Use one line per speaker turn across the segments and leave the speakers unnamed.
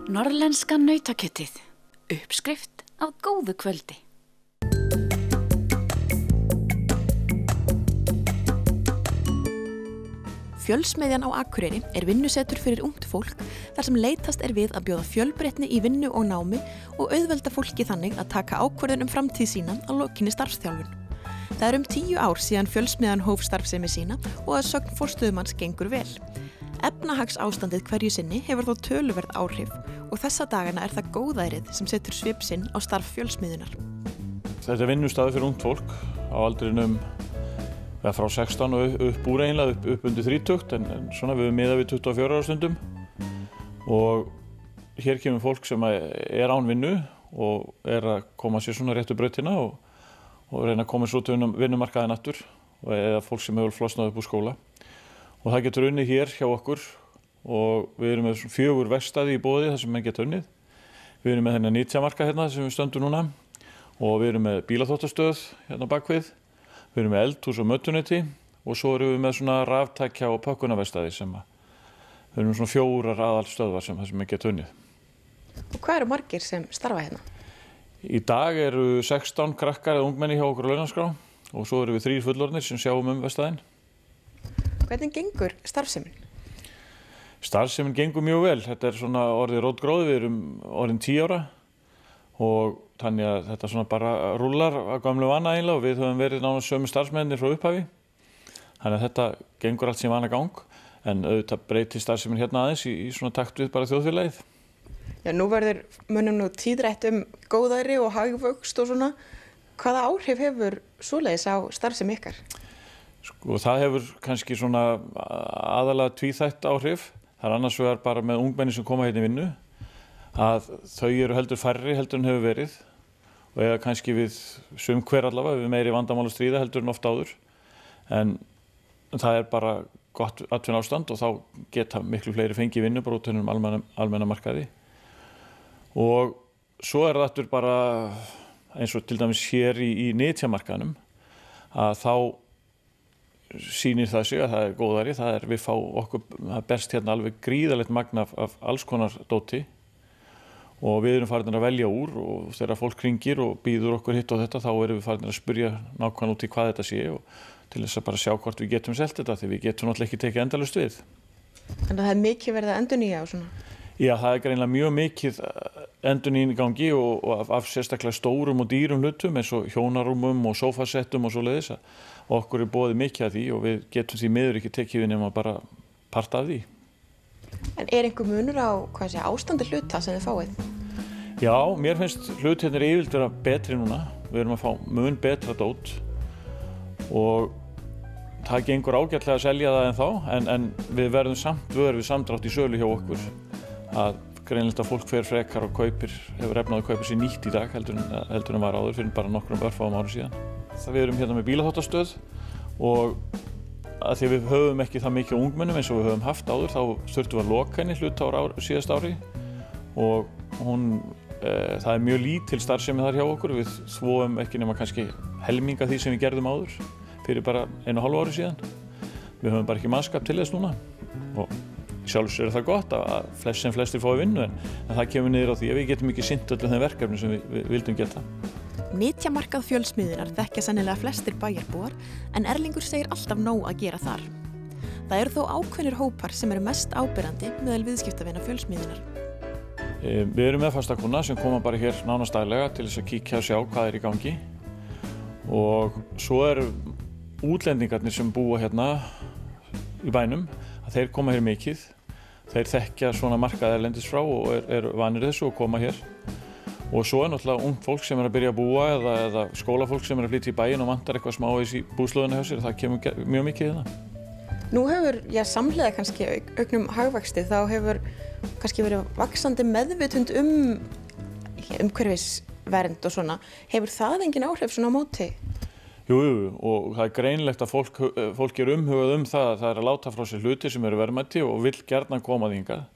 Norðlenska nautakjötið. Uppskrift á góðu kvöldi.
Fjölsmiðjan á Akureyri vinnusetur fyrir ungt fólk þar sem leitast við að bjóða fjölbreytni í vinnu og námi og auðvelda fólki þannig að taka ákvörðun framtíð sína að lokinni starfsþjálfun. Það 10 ár síðan Fjölsmiðjan hóf starfsemi sína og að sögn forstöðumanns gengur vel. Efnahagsástandið hverju sinni hefur þó töluverð áhrif og þessa dagana það góðærið sem setur svip sinn á starf Fjölsmiðjunar.
Þetta vinnustaður fyrir ungt fólk á aldrinum frá 16 og upp úr eiginlega, upp undir 30, en svona við miðað við 24 ára stundum. Og hér kemur fólk sem án vinnu og að koma sér svona réttu brautina og reyna að koma svo til vinnumarkaðinn aftur, og eða fólk sem hefur flosnað upp úr skóla. Og það getur unnið hér hjá okkur og við erum með 4 verkstæði í boði þar sem menn geta unnið. Við erum með þennan nytjamarkað hérna sem við stöndum núna og við erum með bílaþvottastöð hérna bakvið. Við erum með eldhús og mötuneyti og svo erum við með svona raftækja og pökkunarverkstæði sem við erum svona 4 aðalstöðvar sem menn geta unnið.
Og hvað eru margir sem starfa hérna?
Í dag eru 16 krakkar eða ungmenni hjá okkur á launaskrá og svo erum við 3 fullorðnir sem sjáum verkstæðin.
Hvernig gengur starfsemin?
Starfsemin gengur mjög vel. Þetta svona orðið rótgróið, við erum orðin 10 ára og þannig að þetta svona bara rúllar að gamlu vana eiginlega og við höfum verið nánast sömu starfsmennir frá upphafi. Þannig að þetta gengur allt sem vana gang, en auðvitað breytir starfsemin hérna aðeins í svona takt við bara þjóðfélagið.
Já, nú verður mönnum tíðrætt góðæri og hagvöxt og svona. Hvaða áhrif hefur svoleiðis á starfsemi ykkar?
Sko, það hefur kannski svona aðalega tvíþætt áhrif. Það annars vegar bara með ungmenni sem koma hérna í vinnu, að þau eru heldur færri heldur en hefur verið og eða kannski við sum hver allavega við meiri vandamál að stríða heldur en oft áður. En það bara gott atvinnuástand og þá geta miklu fleiri fengið vinnu bara út hennum almenna markaði. Og svo það aftur bara eins og til dæmis hér í nytjamarkaðnum að þá sýnir það sig að það góðæri, við fá okkur, það berst hérna alveg gríðarlegt magn af alls konar dóti og við erum farin að velja úr og þegar fólk hringir og býður okkur hitt og þetta þá erum við farin að spyrja nákvæmlega út í hvað þetta sé og til þess að bara sjá hvort við getum selt þetta því við getum náttúrulega ekki tekið endalaust við.
Þannig að það mikið verið að endurnýja og svona?
Já, það greinilega mjög mikið endurnýjun í gangi og af sérstaklega stórum og dýrum hlutum eins og hjónarúmum og sófasettum og svoleiðis að okkur boðið mikið af því og við getum því miður ekki tekið við nema bara part af því.
En einhver munur á ástandi hluta sem þið fáið?
Já, mér finnst hlutirnir yfirleitt vera betri núna. Við erum að fá mun betra dót og það gengur ágætlega að selja það ennþá en við verðum samt við samdrátt í sölu hjá okkur að greinilegt að fólk fer frekar og hefur efnað að kaupa sér nýtt í dag heldur en var áður fyrir bara nokkrum örfáum árum síðan. Við erum hérna með bílaþvottastöð og að því við höfum ekki það mikið ungmennum eins og við höfum haft áður þá þurftum við að loka henni hluta síðast ári og það mjög lítil starfsemi þar hjá okkur. Við þvoum ekki nema kannski helming af því sem við gerðum áður fyrir bara 1,5 ári síðan. Við höfum bara ekki mannskap til þess núna og sjálfsög það gott að flestir fái vinnu en það kemur niður á því að við getum ekki sinnt öllum þeim verkefni sem við vildum geta.
Nytjamarkað Fjölsmiðjunar þekkja sennilega flestir bæjarbúar en Erlingur segir alltaf nóg að gera þar. Það eru þó ákveðnir hópar sem eru mest áberandi meðal viðskiptavina Fjölsmiðjunar.
Við erum með fastakúnna sem koma bara hér nánast daglega til þess að kíkja og sjá hvað í gangi og svo eru útlendingarnir sem búa hérna í bænum að þeir koma hér mikið. Þeir þekkja svona markað erlendis frá og eru vanir þessu og koma hér. Og svo náttúrulega ungt fólk sem að byrja að búa eða skólafólk sem að flytja í bæinn og vantar eitthvað smávegis í búslóðina hjá sér, það kemur mjög mikið hérna.
Nú hefur, samhliða kannski auknum hagvexti, þá hefur kannski verið vaxandi meðvitund umhverfisvernd og svona. Hefur það engin áhrif svona á móti?
Jú, og það greinilegt að fólk umhugað það að það að láta frá sér hluti sem eru verðmæti og vill gjarnan koma hingað.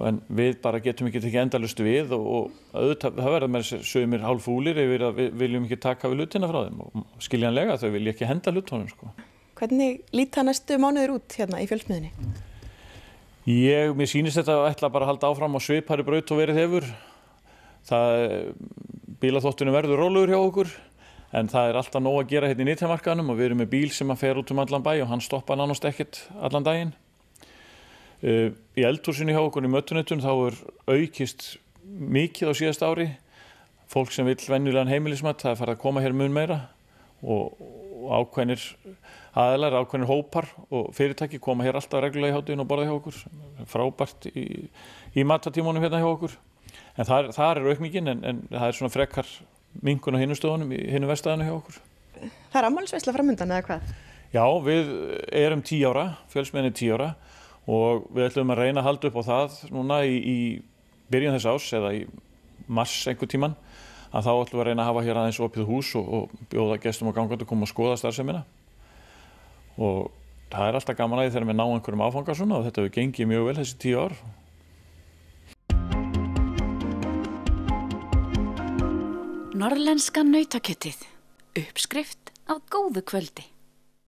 En við bara getum ekki tekið endalaust við og auðvitað það verða með sumir hálffúlir yfir að við viljum ekki taka við hlutina frá þeim og skiljanlega þau vilja ekki henda hlutunum sko.
Hvernig líta næstu mánuðir út hérna í Fjölsmiðjunni?
Mér sýnist þetta að ætla bara að halda áfram á svipari braut og verið hefur. Bílaþóttunum verður rólegur hjá okkur, en það alltaf nóg að gera hérna í nytjamarkaðnum og við erum með bíl sem að fer út allan bæ og hann stoppar nánast ekkert allan daginn. Í eldhúsinu hjá okkur í mötuneytun þá aukist mikið á síðasta ári. Fólk sem vill venjulegan heimilismat, það farið að koma hér mun meira og ákveðnir aðilar, ákveðnir hópar og fyrirtæki koma hér alltaf reglulega í hádeginu og borða hjá okkur. Frábært í matartímunum hérna hjá okkur. En þar aukningin, en það svona frekar minnkun á hinum stöðunum í hinum verkstæðinu hjá okkur.
Það afmælisveisla framundan eða hvað?
Já, við erum 10 ára, fjölsmiðjan 10 ára og við ætlum að reyna að halda upp á það núna í byrjun þess árs eða í mars einhver tíman, að þá ætlum við að reyna að hafa hér aðeins opið hús og bjóða gestum og gangandi að koma og skoða starfsemina. Og það alltaf gaman að því þegar við náum einhverjum áfanga svona og þetta hefur gengið mjög vel þessi 10 ár.
Norðlenska nautakjötið. Uppskrift á góðu kvöldi.